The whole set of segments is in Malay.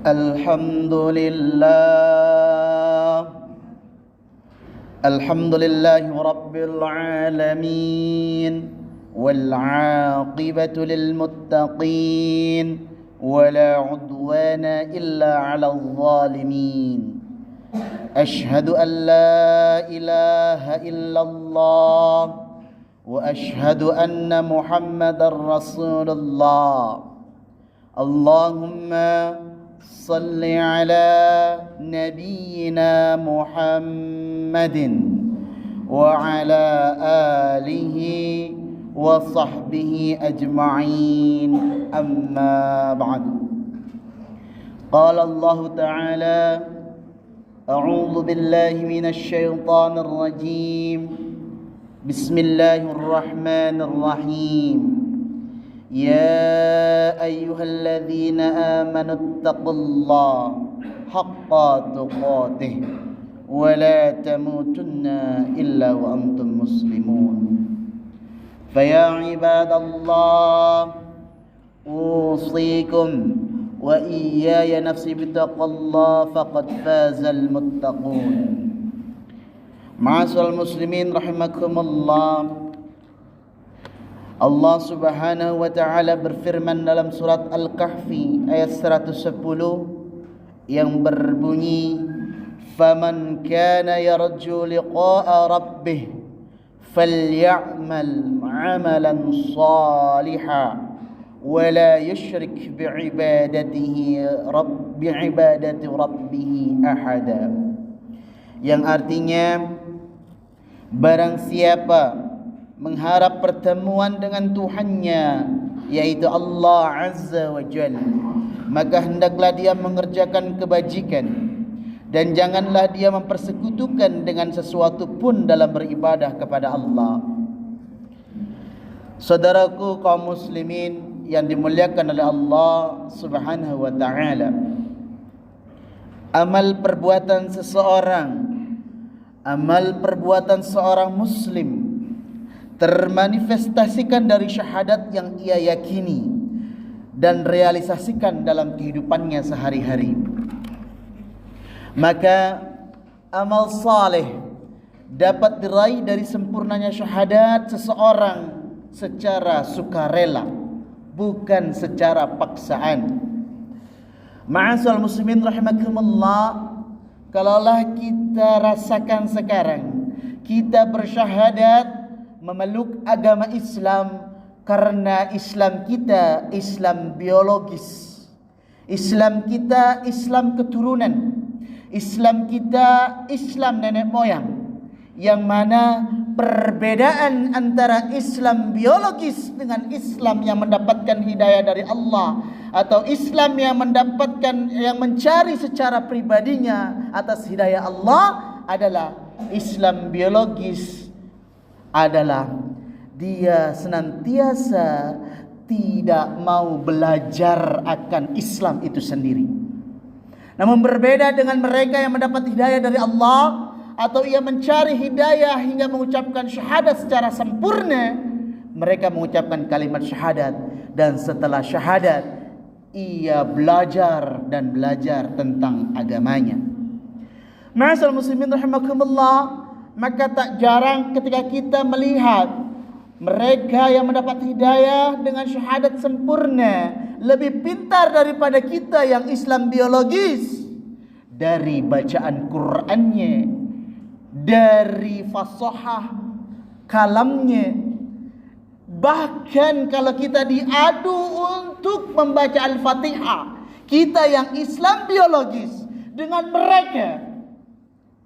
Alhamdulillahi Rabbil Alamin, wal 'aqibatu lil muttaqin, wala 'udwana illa 'alal zalimin. Ashhadu an la ilaha illallah wa ashhadu anna Muhammadar Rasulullah. Allahumma salli ala nabiyyina Muhammadin wa ala alihi wa sahbihi ajma'in, amma ba'du. Qala Allah ta'ala: a'udzu billahi minasy syaithanir rajim. Bismillahirrahmanirrahim. Ya ayyuhalladzina amanu taqullaha haqqa tuqatih wa la tamutunna illa wa antum muslimun. Faya ibadallah, usikum wa iyaya nafsi bittaqallah faqad fazal muttaqun. Ma'asyiral muslimin rahimakumullah. Allah Subhanahu wa ta'ala berfirman dalam surat Al-Kahfi ayat 110 yang berbunyi, "Faman kana yarju liqa'a rabbih faly'amal 'amalan shalihan wa la yusyrik bi'ibadati rabbih ahada." Yang artinya, barang siapa mengharap pertemuan dengan Tuhannya, yaitu Allah Azza wa Jalla, maka hendaklah dia mengerjakan kebajikan dan janganlah dia mempersekutukan dengan sesuatu pun dalam beribadah kepada Allah. Saudaraku kaum muslimin yang dimuliakan oleh Allah Subhanahu wa ta'ala, amal perbuatan seorang muslim termanifestasikan dari syahadat yang ia yakini dan realisasikan dalam kehidupannya sehari-hari. Maka amal saleh dapat diraih dari sempurnanya syahadat seseorang secara sukarela, bukan secara paksaan. Ma'asyiral muslimin rahimakumullah, kalaulah kita rasakan sekarang kita bersyahadat memeluk agama Islam karena Islam kita Islam biologis, Islam kita Islam keturunan, Islam kita Islam nenek moyang, yang mana perbedaan antara Islam biologis dengan Islam yang mendapatkan hidayah dari Allah, atau Islam yang mencari secara pribadinya atas hidayah Allah, adalah Islam biologis adalah dia senantiasa tidak mau belajar akan Islam itu sendiri. Namun berbeda dengan mereka yang mendapat hidayah dari Allah, atau ia mencari hidayah hingga mengucapkan syahadat secara sempurna. Mereka mengucapkan kalimat syahadat, dan setelah syahadat ia belajar tentang agamanya. Ma'asyiral muslimin rahimakumullah, maka tak jarang ketika kita melihat mereka yang mendapat hidayah dengan syahadat sempurna lebih pintar daripada kita yang Islam biologis, dari bacaan Qur'annya, dari fasahah kalamnya. Bahkan kalau kita diadu untuk membaca Al-Fatihah, kita yang Islam biologis dengan mereka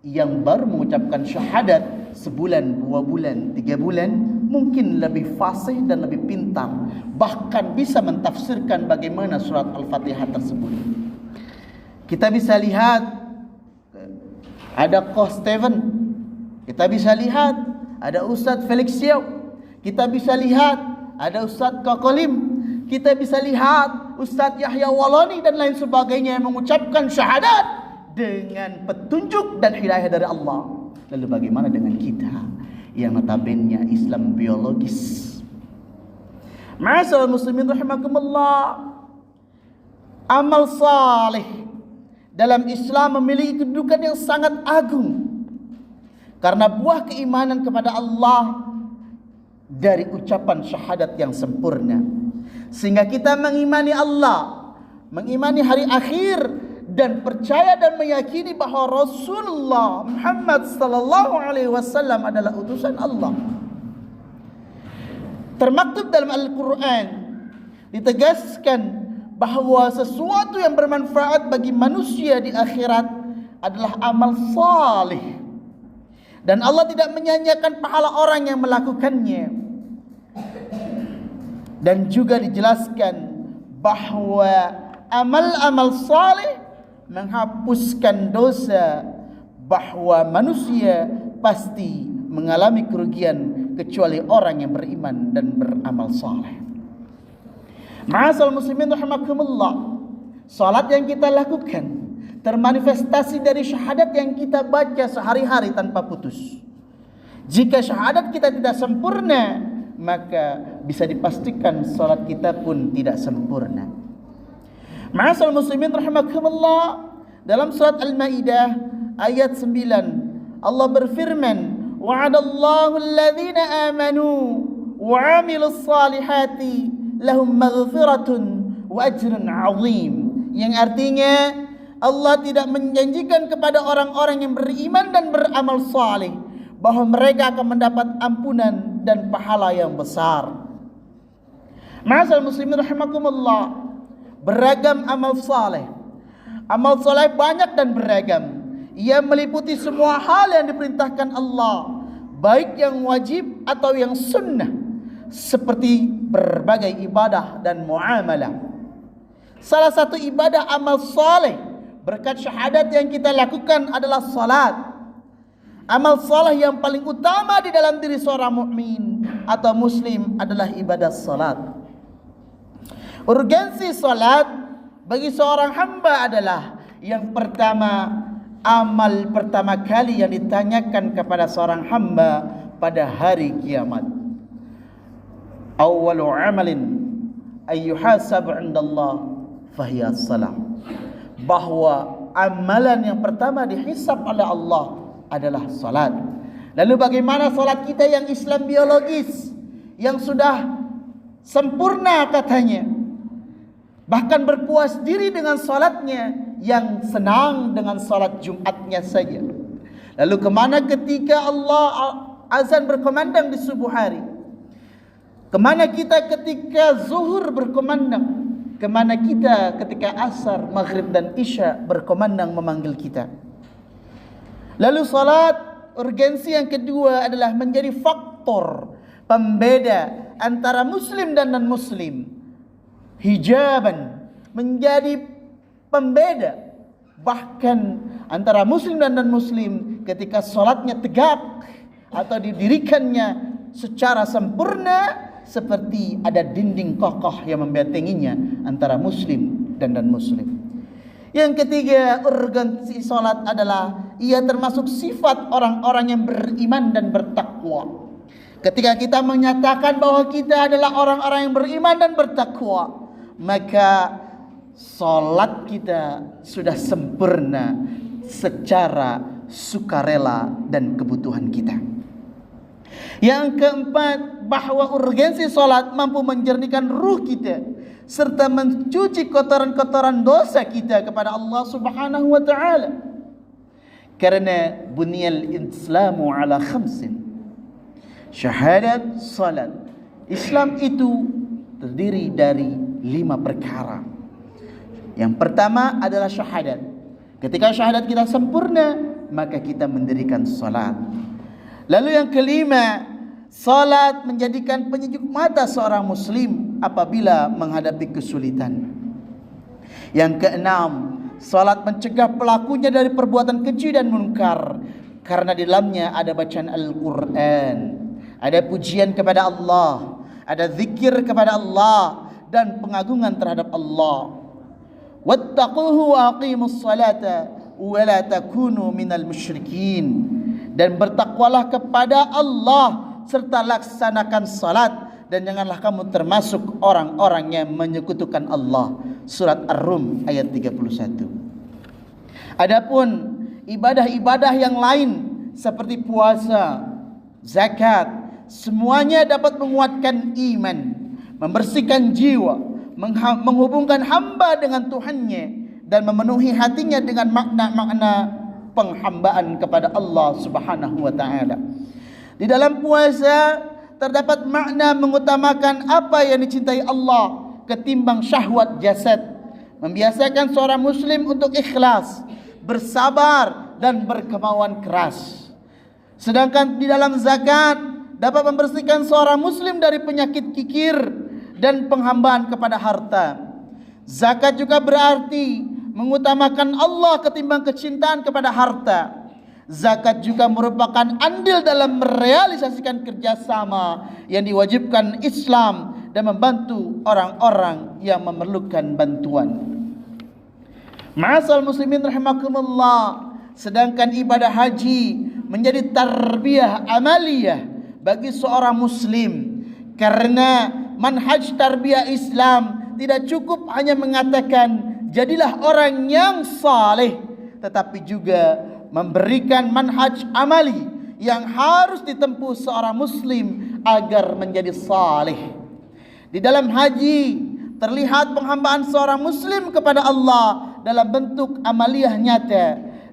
yang baru mengucapkan syahadat sebulan, 2 bulan, 3 bulan, mungkin lebih fasih dan lebih pintar, bahkan bisa mentafsirkan bagaimana surat Al-Fatihah tersebut. Kita bisa lihat ada Koh Steven, kita bisa lihat ada Ustadz Felix Xiao, kita bisa lihat ada Ustadz Kokolim, kita bisa lihat Ustadz Yahya Walani dan lain sebagainya yang mengucapkan syahadat dengan petunjuk dan hidayah dari Allah. Lalu bagaimana dengan kita yang notabene Islam biologis? Ma'asyiral muslimin rahimakumullah, amal saleh dalam Islam memiliki kedudukan yang sangat agung. Karena buah keimanan kepada Allah dari ucapan syahadat yang sempurna. Sehingga kita mengimani Allah, mengimani hari akhir, dan percaya dan meyakini bahwa Rasulullah Muhammad sallallahu alaihi wasallam adalah utusan Allah. Termaktub dalam Al-Quran ditegaskan bahwa sesuatu yang bermanfaat bagi manusia di akhirat adalah amal salih, dan Allah tidak menyanyiakan pahala orang yang melakukannya. Dan juga dijelaskan bahwa amal-amal salih menghapuskan dosa, bahwa manusia pasti mengalami kerugian kecuali orang yang beriman dan beramal saleh. Ma'asal muslimin rahimakumullah, salat yang kita lakukan termanifestasi dari syahadat yang kita baca sehari-hari tanpa putus. Jika syahadat kita tidak sempurna, maka bisa dipastikan salat kita pun tidak sempurna. Ma'asal muslimin rahimakumullah, dalam surat Al-Maidah ayat 9 Allah berfirman, wa'adallahu alladhina amanu wa 'amilus salihati lahum maghfiratun wa ajrun 'azim. Yang artinya Allah tidak menjanjikan kepada orang-orang yang beriman dan beramal saleh bahwa mereka akan mendapat ampunan dan pahala yang besar. Ma'asal muslimin rahimakumullah, beragam amal saleh. Amal saleh banyak dan beragam. Ia meliputi semua hal yang diperintahkan Allah, baik yang wajib atau yang sunnah, seperti berbagai ibadah dan muamalah. Salah satu ibadah amal saleh berkat syahadat yang kita lakukan adalah salat. Amal saleh yang paling utama di dalam diri seorang mukmin atau muslim adalah ibadah salat. Urgensi salat bagi seorang hamba adalah yang pertama, amal pertama kali yang ditanyakan kepada seorang hamba pada hari kiamat. Awwalu amalin ayyuhasab 'indallah fahiya salat. Bahwa amalan yang pertama dihisab oleh Allah adalah salat. Lalu bagaimana salat kita yang Islam biologis, yang sudah sempurna katanya, bahkan berpuas diri dengan salatnya, yang senang dengan salat Jumatnya saja. Lalu kemana ketika Allah azan berkumandang di subuh hari? Kemana kita ketika zuhur berkumandang? Kemana kita ketika asar, maghrib dan isya berkumandang memanggil kita? Lalu salat, urgensi yang kedua adalah menjadi faktor pembeda antara muslim dan non-muslim. Hijaban, menjadi pembeda bahkan antara muslim dan non-muslim ketika salatnya tegak atau didirikannya secara sempurna, seperti ada dinding kokoh yang membentenginya antara muslim dan non-muslim. Yang ketiga, urgensi salat adalah ia termasuk sifat orang-orang yang beriman dan bertakwa. Ketika kita menyatakan bahwa kita adalah orang-orang yang beriman dan bertakwa, maka salat kita sudah sempurna secara sukarela dan kebutuhan kita. Yang keempat, bahwa urgensi salat mampu menjernihkan ruh kita serta mencuci kotoran-kotoran dosa kita kepada Allah Subhanahu wa taala. Karena bunyal islamu ala khamsin. Syahadat, salat. Islam itu terdiri dari 5 perkara. Yang pertama adalah syahadat. Ketika syahadat kita sempurna, maka kita mendirikan salat. Lalu yang kelima, salat menjadikan penyejuk mata seorang muslim apabila menghadapi kesulitan. Yang keenam, salat mencegah pelakunya dari perbuatan keji dan munkar, karena di dalamnya ada bacaan Al-Quran, ada pujian kepada Allah, ada zikir kepada Allah, dan pengagungan terhadap Allah. Wattaquhu wa aqimus salata wa la takunu minal musyrikin. Dan bertakwalah kepada Allah serta laksanakan salat, dan janganlah kamu termasuk orang-orang yang menyekutukan Allah. Surat Ar-Rum ayat 31. Adapun ibadah-ibadah yang lain seperti puasa, zakat, semuanya dapat menguatkan iman, membersihkan jiwa, menghubungkan hamba dengan Tuhannya, dan memenuhi hatinya dengan makna-makna penghambaan kepada Allah Subhanahu wa taala. Di dalam puasa terdapat makna mengutamakan apa yang dicintai Allah ketimbang syahwat jasad, membiasakan seorang muslim untuk ikhlas, bersabar dan berkemauan keras. Sedangkan di dalam zakat dapat membersihkan seorang muslim dari penyakit kikir dan penghambaan kepada harta. Zakat juga berarti mengutamakan Allah ketimbang kecintaan kepada harta. Zakat juga merupakan andil dalam merealisasikan kerjasama yang diwajibkan Islam dan membantu orang-orang yang memerlukan bantuan. Ma'asal muslimin rahimakumullah, sedangkan ibadah haji menjadi tarbiyah amaliyah bagi seorang muslim, karena manhaj tarbiyah Islam tidak cukup hanya mengatakan jadilah orang yang saleh, tetapi juga memberikan manhaj amali yang harus ditempuh seorang muslim agar menjadi saleh. Di dalam haji terlihat penghambaan seorang muslim kepada Allah dalam bentuk amaliyah nyata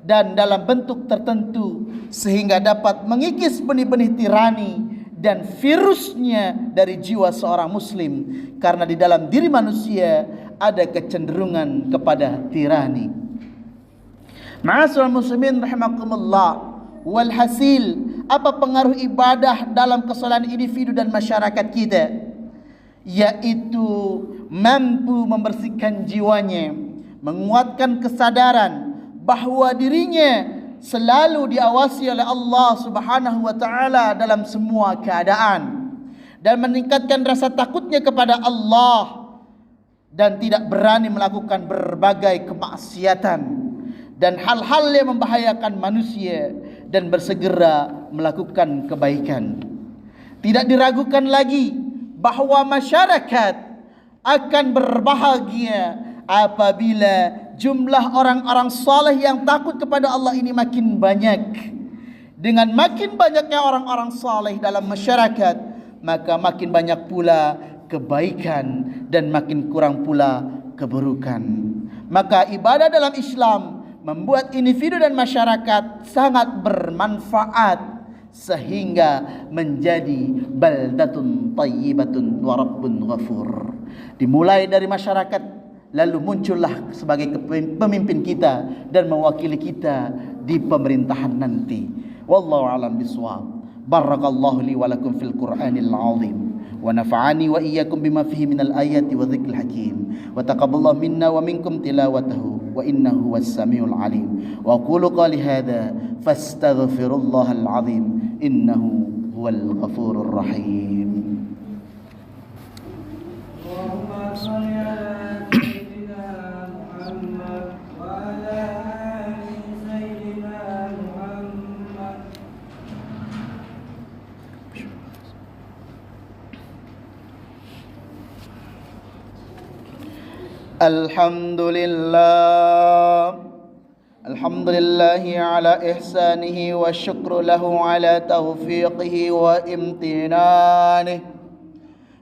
dan dalam bentuk tertentu, sehingga dapat mengikis benih-benih tirani dan virusnya dari jiwa seorang muslim, karena di dalam diri manusia ada kecenderungan kepada tirani. Ma'asyiral muslimin rahimakumullah, walhasil, apa pengaruh ibadah dalam kesalahan individu dan masyarakat kita? Yaitu mampu membersihkan jiwanya, menguatkan kesadaran bahawa dirinya selalu diawasi oleh Allah Subhanahu wa taala dalam semua keadaan, dan meningkatkan rasa takutnya kepada Allah dan tidak berani melakukan berbagai kemaksiatan dan hal-hal yang membahayakan manusia, dan bersegera melakukan kebaikan. Tidak diragukan lagi bahawa masyarakat akan berbahagia apabila jumlah orang-orang saleh yang takut kepada Allah ini makin banyak. Dengan makin banyaknya orang-orang saleh dalam masyarakat, maka makin banyak pula kebaikan dan makin kurang pula keburukan. Maka ibadah dalam Islam membuat individu dan masyarakat sangat bermanfaat, sehingga menjadi baldatun tayyibatun wa rabbun ghafur. Dimulai dari masyarakat, lalu muncullah sebagai pemimpin kita dan mewakili kita di pemerintahan nanti. Wallahu a'lam bishawab. Barakallahu li wa lakum fil Qur'anil 'azim wa nafa'ani wa iyyakum bima fihi minal ayati wa dzikril hakim wa taqabbalallahu minna wa minkum tilawatahu wa innahu was-sami'ul 'alim. Wa qulu qali hadza fastaghfirullahal 'azim innahu huwal ghafurur rahim. Allahumma shalli 'ala Alhamdulillah, alhamdulillahi ala ihsanihi wa syukru lahu ala taufiqihi wa imtinanih.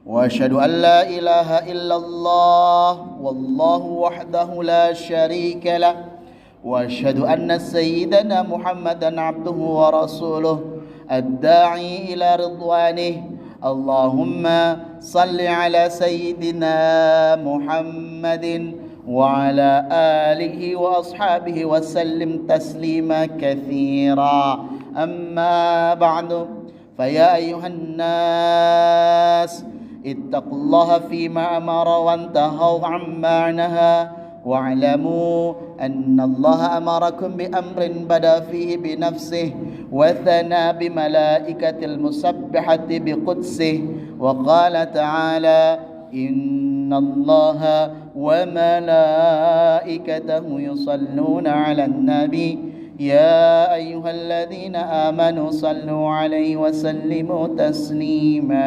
Wa asyhadu an la ilaha illallah wallahu wahdahu la syarika lah. Wa asyhadu anna sayyidana Muhammadan abduhu wa rasuluh ad-da'i ila ridwanih. Allahumma salli ala sayyidina Muhammadin wa ala alihi wa ashabihi wa sallim taslima kathira. Amma ba'du, faya ayuhan nas ittaqullaha fima amara wa antahaw amma naha wa'lamu anna Allah amarakum bi amrin bada fihi bi nafsihi wa thana bi malaikatil musabbihati bi qudsih wa qala ta'ala inna Allah wa malaikatahu yusalluna 'alan nabi ya ayyuhalladzina amanu sallu 'alaihi wa sallimu taslima.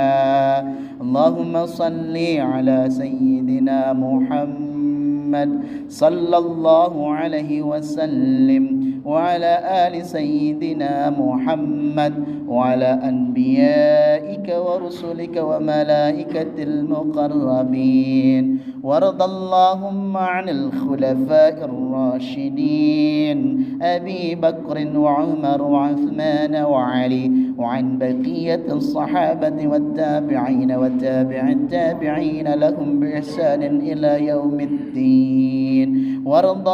Allahumma salli 'ala sayyidina Muhammad محمد صلى الله عليه وسلم وعلى آل سيدنا محمد وعلى أنبيائك ورسلك وملائكة المقربين وارض اللهم عن الخلفاء الراشدين أبي بكر وعمر وعثمان وعلي وعن بقية الصحابة والتابعين وتابع التابعين لهم بإحسان إلى يوم الدين وارض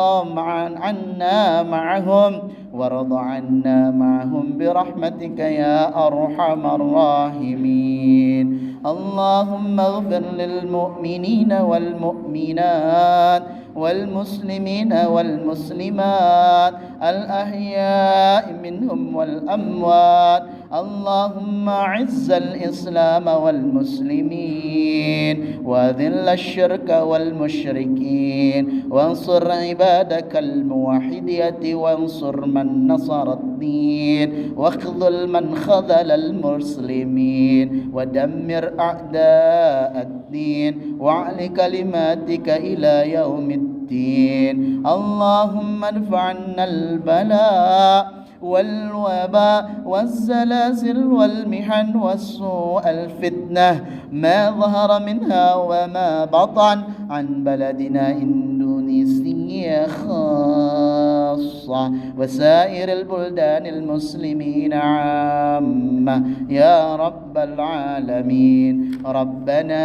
عنا معهم برحمتك يا أرحم الراحمين اللهم اغفر للمؤمنين والمؤمنات والمسلمين والمسلمات الأحياء منهم والأموات اللهم أعز الإسلام والمسلمين وأذل الشرك والمشركين وانصر عبادك الموحدين وانصر من نصر الدين واخذل من خذل المسلمين ودمر أعداء الدين واعل كلماتك إلى يوم الدين اللهم ارفع عنا البلاء والوباء والزلازل والمحن والسوء الفتنة ما ظهر منها وما بطن عن بلدنا إندونيسيا خاصة وسائر البلدان المسلمين عامة يا رب العالمين ربنا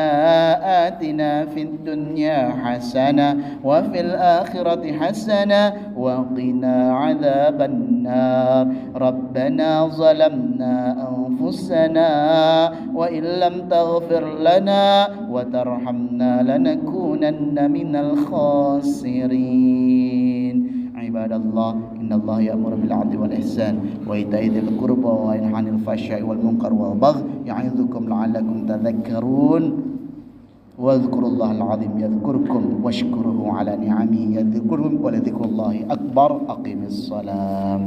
آتنا في الدنيا حسنة وفي الآخرة حسنة وقنا عذاب النار ربنا ظلمنا أنفسنا وإن لم تغفر لنا وترحمنا لنكونن من الخاسرين عباد الله إن الله يأمر بالعدل والإحسان وإيتاء ذي القربى وينهى عن الفحشاء والمنكر والبغي يعظكم لعلكم تذكرون واذكروا الله العظيم يذكركم واشكروه على نعمه يذكركم ولذكر الله أكبر أقم الصلاة